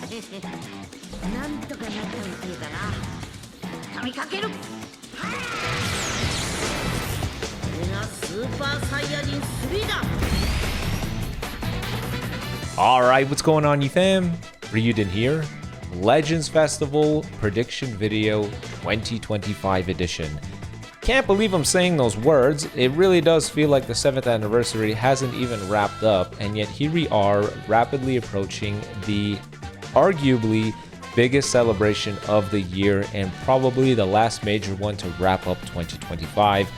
なんとか仲良くだな。噛みかける。これがスーパーサイヤ人3だ。 Alright, what's going on, you fam? Raiyuden here. Legends Festival Prediction Video 2025 edition. Can't believe I'm saying those words. It really does feel like the 7th anniversary hasn't even wrapped up, and yet here we are rapidly approaching the arguably biggest celebration of the year and probably the last major one to wrap up 2025.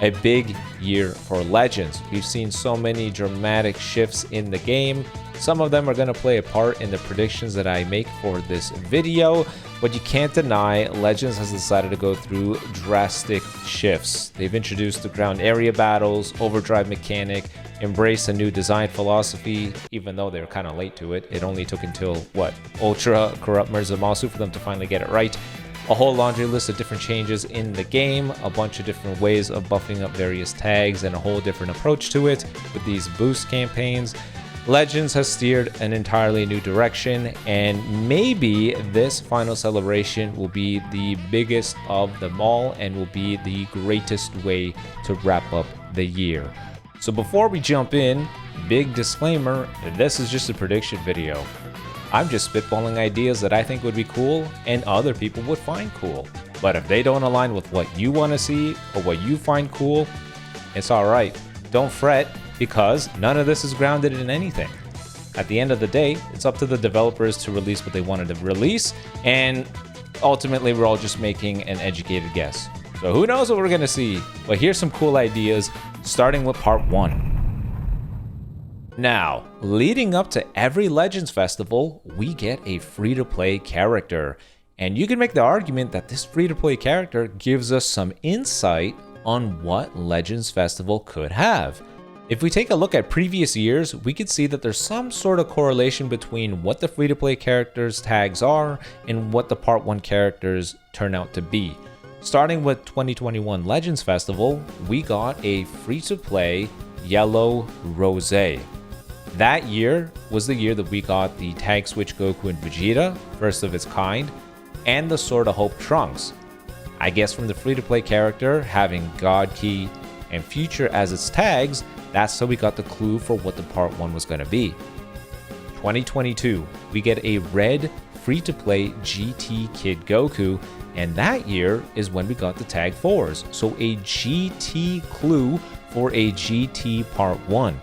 A big year for Legends. We've seen so many dramatic shifts in the game. Some of them are going to play a part in the predictions that I make for this video, but you can't deny Legends has decided to go through drastic shifts. They've introduced the ground area battles, overdrive mechanic, embraced a new design philosophy, even though they're kind of late to it. It only took until, Ultra Corrupt Mirza-Masu for them to finally get it right. A whole laundry list of different changes in the game, a bunch of different ways of buffing up various tags, and a whole different approach to it with these boost campaigns. Legends has steered an entirely new direction, and maybe this final celebration will be the biggest of them all and will be the greatest way to wrap up the year. So before we jump in, big disclaimer, this is just a prediction video. I'm just spitballing ideas that I think would be cool and other people would find cool. But if they don't align with what you want to see or what you find cool, it's alright. Don't fret, because none of this is grounded in anything. At the end of the day, it's up to the developers to release what they wanted to release, and ultimately we're all just making an educated guess. So who knows what we're gonna see? But here's some cool ideas, starting with part 1. Now, leading up to every Legends Festival, we get a free-to-play character. And you can make the argument that this free-to-play character gives us some insight on what Legends Festival could have. If we take a look at previous years, we could see that there's some sort of correlation between what the free-to-play characters' tags are and what the Part 1 characters turn out to be. Starting with 2021 Legends Festival, we got a free-to-play Yellow Rosé. That year was the year that we got the Tag Switch Goku and Vegeta, first of its kind, and the Sword of Hope Trunks. I guess from the free-to-play character having God Key and Future as its tags, that's how we got the clue for what the Part 1 was going to be. 2022, we get a red free-to-play GT Kid Goku, and that year is when we got the Tag 4s, so a GT clue for a GT Part 1.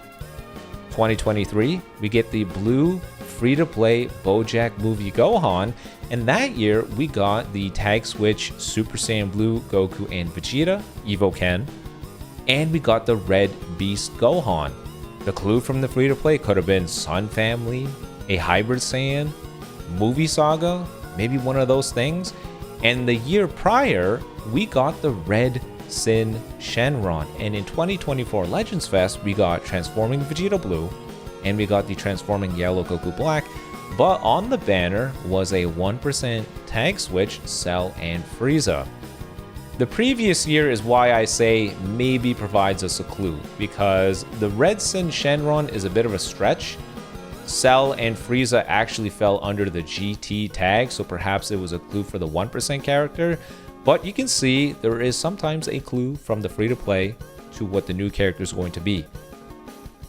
2023, we get the blue free-to-play BoJack Movie Gohan, and that year we got the Tag Switch Super Saiyan Blue Goku and Vegeta, Evo Ken, and we got the red Beast Gohan. The clue from the free-to-play could have been Sun Family, a Hybrid Saiyan, Movie Saga, maybe one of those things. And the year prior, we got the red Sin Shenron, and in 2024 Legends Fest we got Transforming Vegeta Blue and we got the Transforming Yellow Goku Black, but on the banner was a 1% tag switch Cell and Frieza. The previous year is why I say maybe provides us a clue, because the red Sin Shenron is a bit of a stretch. Cell and Frieza actually fell under the GT tag, so perhaps it was a clue for the 1% character. But you can see there is sometimes a clue from the free-to-play to what the new character is going to be.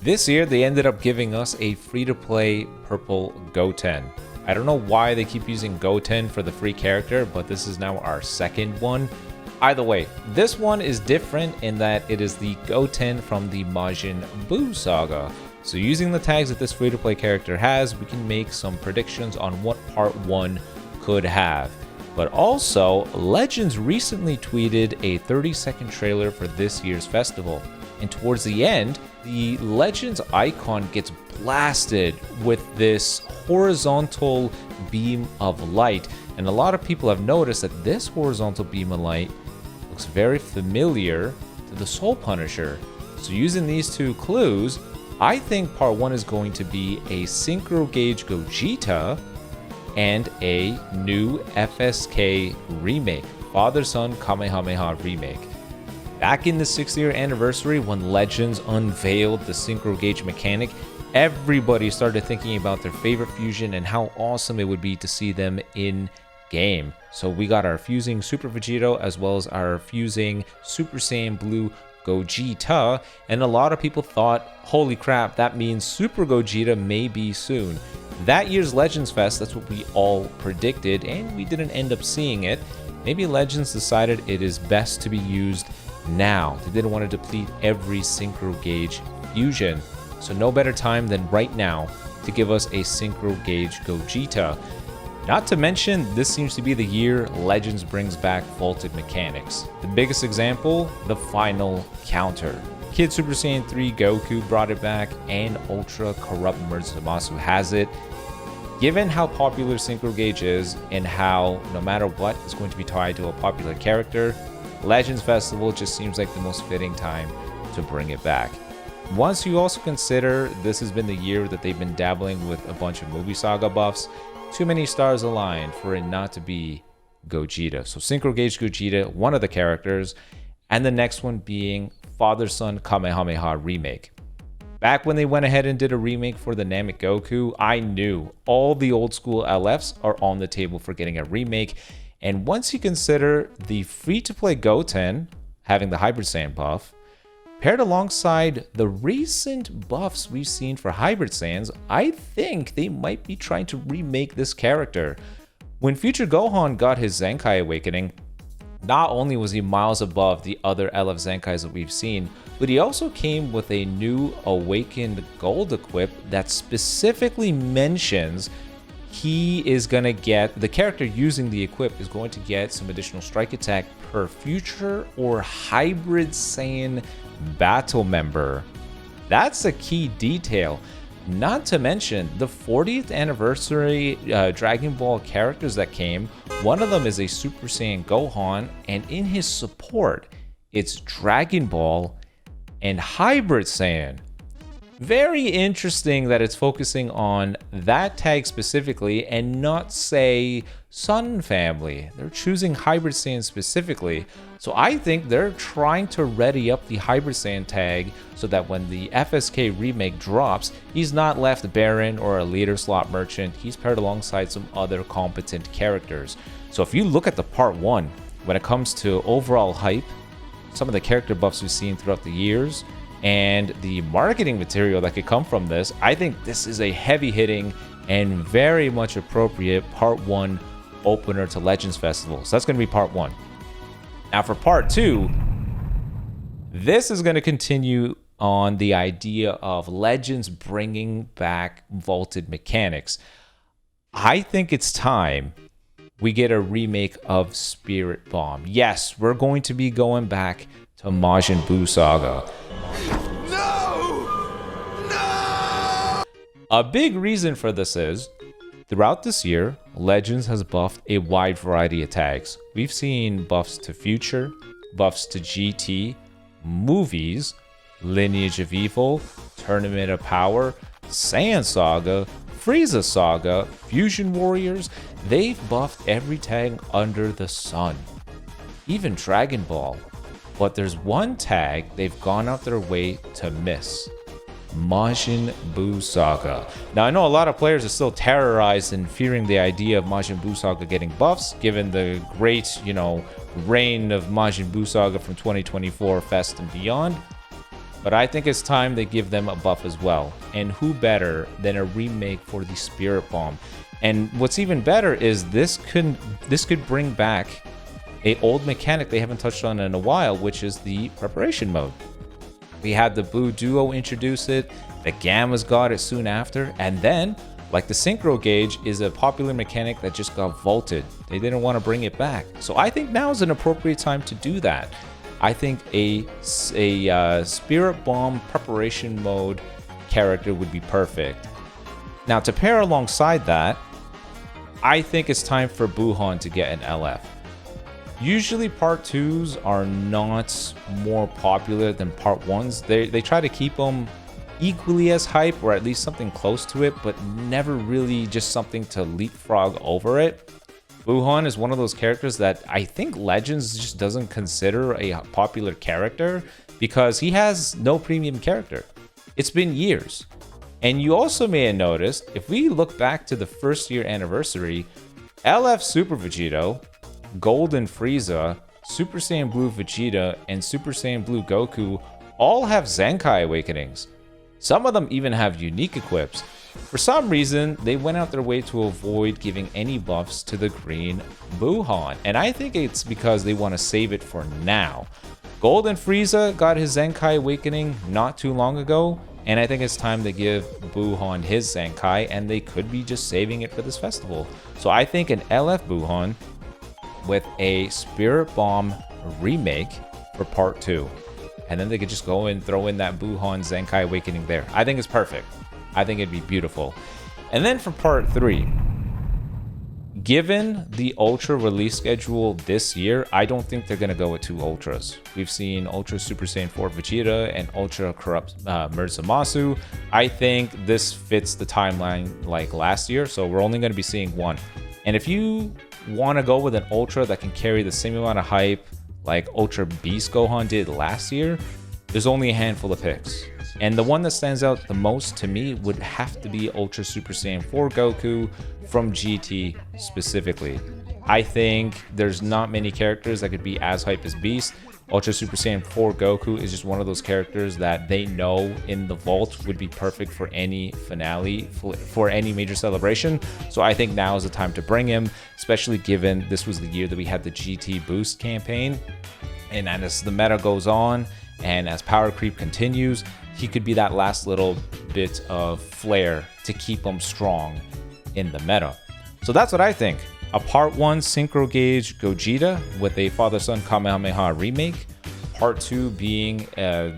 This year, they ended up giving us a free-to-play purple Goten. I don't know why they keep using Goten for the free character, but this is now our second one. Either way, this one is different in that it is the Goten from the Majin Buu saga. So using the tags that this free-to-play character has, we can make some predictions on what Part 1 could have. But also, Legends recently tweeted a 30-second trailer for this year's festival. And towards the end, the Legends icon gets blasted with this horizontal beam of light. And a lot of people have noticed that this horizontal beam of light looks very familiar to the Soul Punisher. So using these two clues, I think Part 1 is going to be a Synchro Gauge Gogeta and a new FSK remake, Father-Son Kamehameha remake. Back in the 6th year anniversary when Legends unveiled the Synchro Gauge mechanic, everybody started thinking about their favorite fusion and how awesome it would be to see them in game. So we got our fusing Super Vegito as well as our fusing Super Saiyan Blue Gogeta, and a lot of people thought, holy crap, that means Super Gogeta may be soon. That year's Legends Fest, that's what we all predicted, and we didn't end up seeing it. Maybe Legends decided it is best to be used now. They didn't want to deplete every Synchro Gauge fusion. So no better time than right now to give us a Synchro Gauge Gogeta. Not to mention, this seems to be the year Legends brings back vaulted mechanics. The biggest example, the final counter. Kid Super Saiyan 3 Goku brought it back, and Ultra Corrupt Merge Zamasu has it. Given how popular Synchro Gauge is, and how no matter what is going to be tied to a popular character, Legends Festival just seems like the most fitting time to bring it back. Once you also consider this has been the year that they've been dabbling with a bunch of movie saga buffs, too many stars aligned for it not to be Gogeta. So Synchro Gauge Gogeta, one of the characters, and the next one being Father-Son Kamehameha Remake. Back when they went ahead and did a remake for the Namek Goku, I knew all the old school LFs are on the table for getting a remake. And once you consider the free-to-play Goten having the Hybrid Saiyan buff, paired alongside the recent buffs we've seen for Hybrid Saiyans, I think they might be trying to remake this character. When Future Gohan got his Zenkai Awakening, not only was he miles above the other LF Zenkais that we've seen, but he also came with a new Awakened Gold equip that specifically mentions he is going to get, the character using the equip is going to get some additional strike attack per future or Hybrid Saiyan battle member. That's a key detail. Not to mention the 40th anniversary Dragon Ball characters that came. One of them is a Super Saiyan Gohan, and in his support, it's Dragon Ball and Hybrid Saiyan. Very interesting that it's focusing on that tag specifically and not, say, Sun Family. They're choosing Hybrid Saiyan specifically. So I think they're trying to ready up the Hybrid Saiyan tag so that when the FSK remake drops, he's not left barren or a leader slot merchant. He's paired alongside some other competent characters. So if you look at the part 1, when it comes to overall hype, some of the character buffs we've seen throughout the years, and the marketing material that could come from this, I think this is a heavy hitting and very much appropriate part 1 opener to Legends Festival. So that's going to be part 1. Now for part 2, this is going to continue on the idea of Legends bringing back vaulted mechanics. I think it's time we get a remake of Spirit Bomb. Yes, we're going to be going back to Majin Buu Saga. No! A big reason for this is, throughout this year, Legends has buffed a wide variety of tags. We've seen buffs to Future, buffs to GT, movies, Lineage of Evil, Tournament of Power, Saiyan Saga, Frieza Saga, Fusion Warriors. They've buffed every tag under the sun. Even Dragon Ball. But there's one tag they've gone out their way to miss. Majin Buu Saga. Now, I know a lot of players are still terrorized and fearing the idea of Majin Buu Saga getting buffs, given the great, reign of Majin Buu Saga from 2024 Fest and beyond. But I think it's time they give them a buff as well. And who better than a remake for the Spirit Bomb? And what's even better is this could bring back a old mechanic they haven't touched on in a while, which is the preparation mode. We had the Buu Duo introduce it, the Gammas got it soon after, and then, like the Synchro Gauge, is a popular mechanic that just got vaulted. They didn't want to bring it back. So I think now is an appropriate time to do that. I think a Spirit Bomb preparation mode character would be perfect. Now, to pair alongside that, I think it's time for Buuhan to get an LF. Usually part 2s are not more popular than part 1s. They try to keep them equally as hype, or at least something close to it, but never really just something to leapfrog over it. Buuhan is one of those characters that I think Legends just doesn't consider a popular character because he has no premium character. It's been years. And you also may have noticed, if we look back to the first year anniversary, LF Super Vegito, Golden Frieza, Super Saiyan Blue Vegeta, and Super Saiyan Blue Goku all have Zenkai Awakenings. Some of them even have unique equips. For some reason, they went out their way to avoid giving any buffs to the green Buuhan, and I think it's because they want to save it for now. Golden Frieza got his Zenkai Awakening not too long ago, and I think it's time to give Buuhan his Zenkai, and they could be just saving it for this festival. So I think an LF Buuhan with a Spirit Bomb remake for part 2. And then they could just go and throw in that Buuhan Zenkai Awakening there. I think it's perfect. I think it'd be beautiful. And then for part 3, given the Ultra release schedule this year, I don't think they're going to go with 2 Ultras. We've seen Ultra Super Saiyan 4 Vegeta and Ultra Corrupt Mirza Masu. I think this fits the timeline like last year, so we're only going to be seeing 1. And if you want to go with an Ultra that can carry the same amount of hype like Ultra Beast Gohan did last year, there's only a handful of picks. And the one that stands out the most to me would have to be Ultra Super Saiyan 4 Goku from GT specifically. I think there's not many characters that could be as hype as Beast. Ultra Super Saiyan 4 Goku is just one of those characters that they know in the vault would be perfect for any finale, for any major celebration. So I think now is the time to bring him, especially given this was the year that we had the GT Boost campaign. And as the meta goes on and as power creep continues, he could be that last little bit of flair to keep him strong in the meta. So that's what I think. A Part 1 Synchro Gauge Gogeta with a Father-Son Kamehameha remake. Part 2 being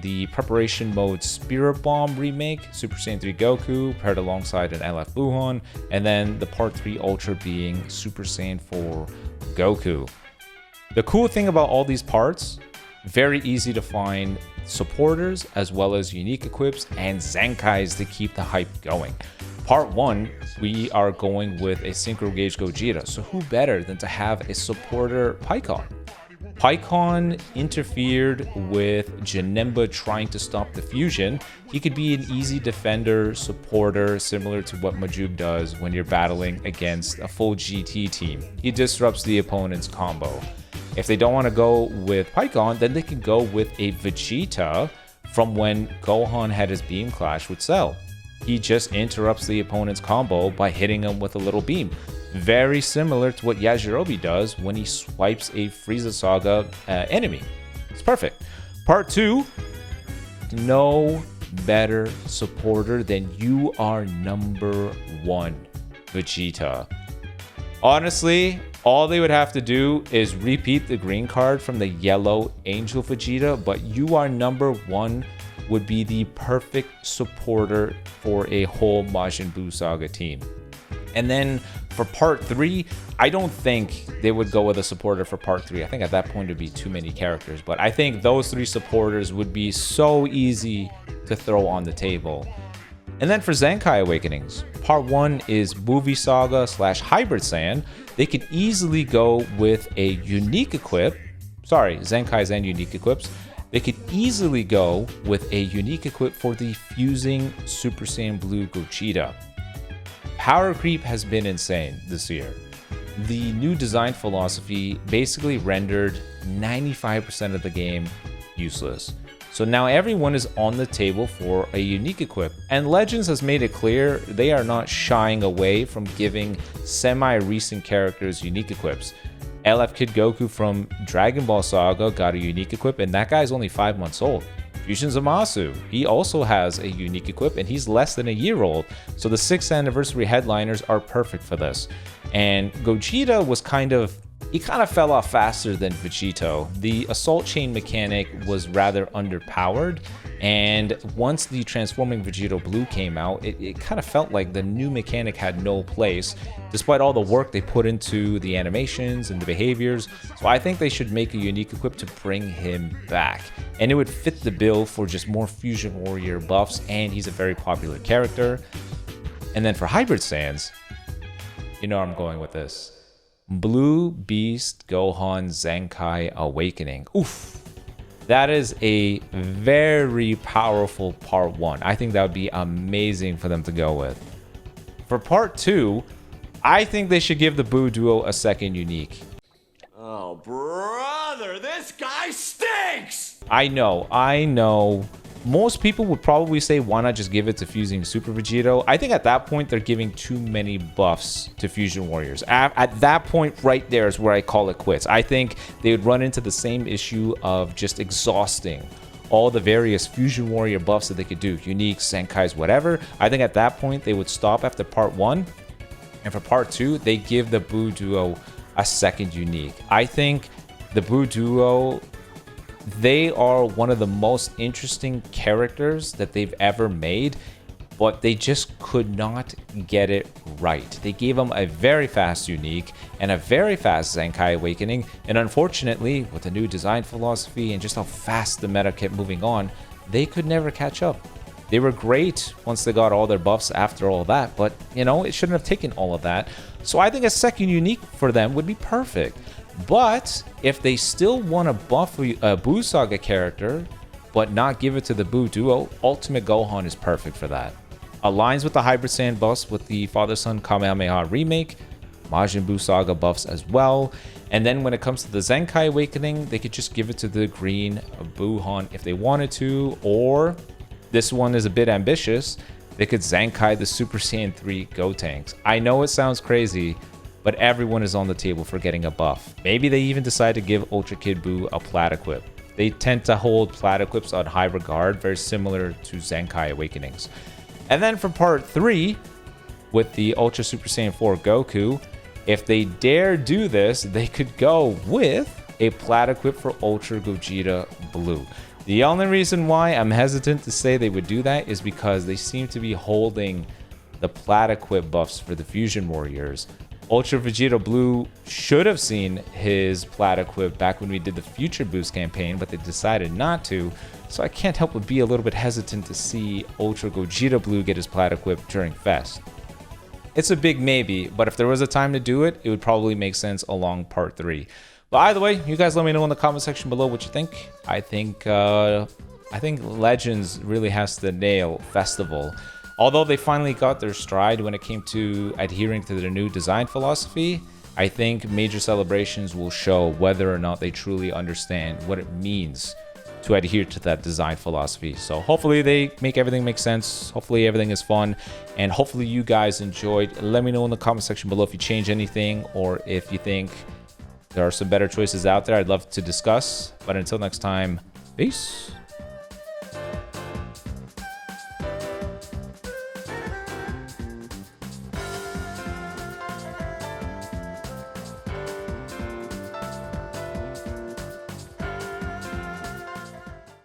the Preparation Mode Spirit Bomb remake, Super Saiyan 3 Goku, paired alongside an LF Buuhan. And then the Part 3 Ultra being Super Saiyan 4 Goku. The cool thing about all these parts, very easy to find supporters as well as unique equips and Zenkais to keep the hype going. Part 1, we are going with a Synchro Gauge Gogeta, so who better than to have a supporter Pikkon? Pikkon interfered with Janemba trying to stop the fusion. He could be an easy defender, supporter, similar to what Majub does when you're battling against a full GT team. He disrupts the opponent's combo. If they don't want to go with Pikkon, then they can go with a Vegeta from when Gohan had his beam clash with Cell. He just interrupts the opponent's combo by hitting him with a little beam. Very similar to what Yajirobe does when he swipes a Frieza Saga enemy. It's perfect. Part 2, no better supporter than you are number 1, Vegeta. Honestly, all they would have to do is repeat the green card from the yellow Angel Vegeta, but you are number 1 would be the perfect supporter for a whole Majin Buu Saga team. And then for part 3, I don't think they would go with a supporter for part 3. I think at that point it would be too many characters, but I think those 3 supporters would be so easy to throw on the table. And then for Zenkai Awakenings, part 1 is Movie Saga / Hybrid Saiyan. They could easily go with a unique equip. Sorry, Zenkais and unique equips. They could easily go with a unique equip for the fusing Super Saiyan Blue Gogeta. Power creep has been insane this year. The new design philosophy basically rendered 95% of the game useless. So now everyone is on the table for a unique equip, and Legends has made it clear they are not shying away from giving semi-recent characters unique equips. LF Kid Goku from Dragon Ball Saga got a unique equip, and that guy's only 5 months old. Fusion Zamasu, he also has a unique equip, and he's less than a year old. So the 6th anniversary headliners are perfect for this. And Gogeta was kind of fell off faster than Vegito. The assault chain mechanic was rather underpowered, and once the transforming Vegito Blue came out, it kind of felt like the new mechanic had no place, despite all the work they put into the animations and the behaviors. So I think they should make a unique equip to bring him back, and it would fit the bill for just more Fusion Warrior buffs, and he's a very popular character. And then for Hybrid Saiyans, you know where I'm going with this. Blue Beast Gohan Zenkai Awakening. Oof. That is a very powerful part 1. I think that would be amazing for them to go with. For part 2, I think they should give the Boo duo a second unique. Oh, brother, this guy stinks! I know. Most people would probably say, why not just give it to Fusing Super Vegito? I think at that point, they're giving too many buffs to Fusion Warriors. At that point right there is where I call it quits. I think they would run into the same issue of just exhausting all the various Fusion Warrior buffs that they could do. Uniques, Senkais, whatever. I think at that point, they would stop after part 1. And for part 2, they give the Boo duo a second unique. I think the Boo duo, they are one of the most interesting characters that they've ever made, but they just could not get it right. They gave them a very fast unique and a very fast Zenkai Awakening, and unfortunately, with the new design philosophy and just how fast the meta kept moving on, they could never catch up. They were great once they got all their buffs after all that, but you know, it shouldn't have taken all of that. So I think a second unique for them would be perfect. But if they still want to buff a Boo Saga character, but not give it to the Boo duo, Ultimate Gohan is perfect for that. Aligns with the Hybrid Saiyan buffs with the Father-Son Kamehameha remake, Majin Buu Saga buffs as well. And then when it comes to the Zenkai Awakening, they could just give it to the green Buuhan if they wanted to, or this one is a bit ambitious, they could Zenkai the Super Saiyan 3 Gotenks. I know it sounds crazy, but everyone is on the table for getting a buff. Maybe they even decide to give Ultra Kid Buu a Plat Equip. They tend to hold Plat Equips on high regard, very similar to Zenkai Awakenings. And then for part 3, with the Ultra Super Saiyan 4 Goku, if they dare do this, they could go with a Plat Equip for Ultra Gogeta Blue. The only reason why I'm hesitant to say they would do that is because they seem to be holding the Plat Equip buffs for the Fusion Warriors. Ultra Vegeta Blue should have seen his Plat Equip back when we did the Future Boost campaign, but they decided not to, so I can't help but be a little bit hesitant to see Ultra Gogeta Blue get his Plat Equip during Fest. It's a big maybe, but if there was a time to do it, it would probably make sense along part 3. But either way, you guys let me know in the comment section below what you think. I think Legends really has to nail Festival. Although they finally got their stride when it came to adhering to their new design philosophy, I think major celebrations will show whether or not they truly understand what it means to adhere to that design philosophy. So hopefully they make everything make sense. Hopefully everything is fun, and hopefully you guys enjoyed. Let me know in the comment section below if you change anything or if you think there are some better choices out there. I'd love to discuss. But until next time, peace.